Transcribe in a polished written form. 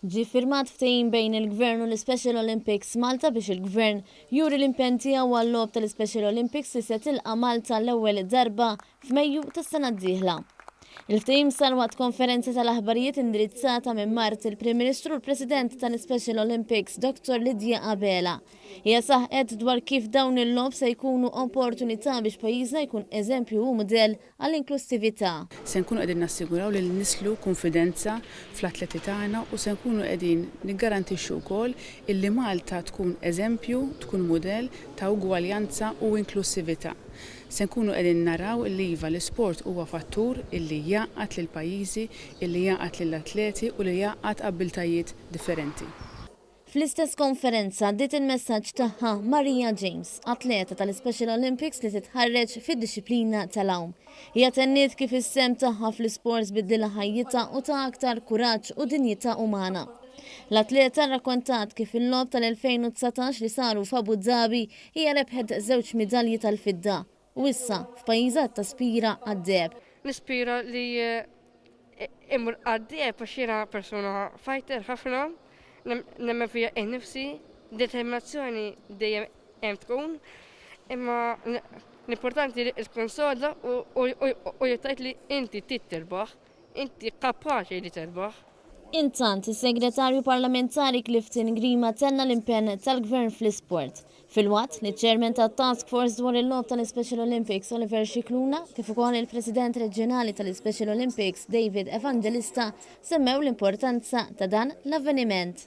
Ġie firmat ftehim bejn il-Gvern u l-Special Olympics Malta biex il-Gvern juri l-impenn tiegħu għall-logħob tal-Special Olympics li se tilqa' Malta l-ewwel darba f'Mejju tas-sena d-dieħla. Il-ftehim sar waqt konferenza tal-aħbarijiet indirizzata minn Mart il-Prim Ministru u l-President tal-Special Olympics Dr Lydia Abela. Hija saħqet dwar kif dawn il-logħob se jkunu opportunità biex pajjiżna jkun eżempju u mudell għall-inklussività. Se nkunu qegħdin nassiguraw li nislu konfidenza fl-atleti tagħna u se nkunu qegħdin niggarantixxu wkoll illi Malta tkun eżempju, tkun mudell ta' ugwaljanza u inklussività. Se nkunu qegħdin naraw li iva l-isport huwa fattur illi jgħaqad lil pajjiżi, illi jgħaqad lill atleti u li jgħaqad abbiltajiet differenti. Fl-istess konferenza ddiet il-messaġġ tagħha Maria James, atleta tal-Special Olympics li titħarreġ fid-disciplina tal-għawm. Hija tenniet kif is-sem tagħha fl-isports biddilha ħajjitha u ta' aktar kuraġġ u dinjità umana. L-atleta rrakkontat kif il-logħob tal-2019 li saru f'Abu Dhabi hija rebħet 2 midalji tal-fidda u issa f'pajjiżha taspira għad-deheb. Nispira li immur għad-deheb għax jiena persuna fighter ħafna, nemmen fija innifsi, determinazzjoni dejjem hemm tkun, imma l-importanti li tkun soda u jittajt li inti titterbaħ, inti kapaċi li terbaħ. Intant, is-Segretarju Parlamentari Clifton Grima tenna l-impenn tal-Gvern fl-isport. Fil-waqt li ċ-Chairman tat-Task Force dwar il-logħob tal-Special Olympics Oliver Xikluna kif ukoll il-President Reġjonali tal-Special Olympics David Evangelista semmew l-importanza ta' dan l-avveniment.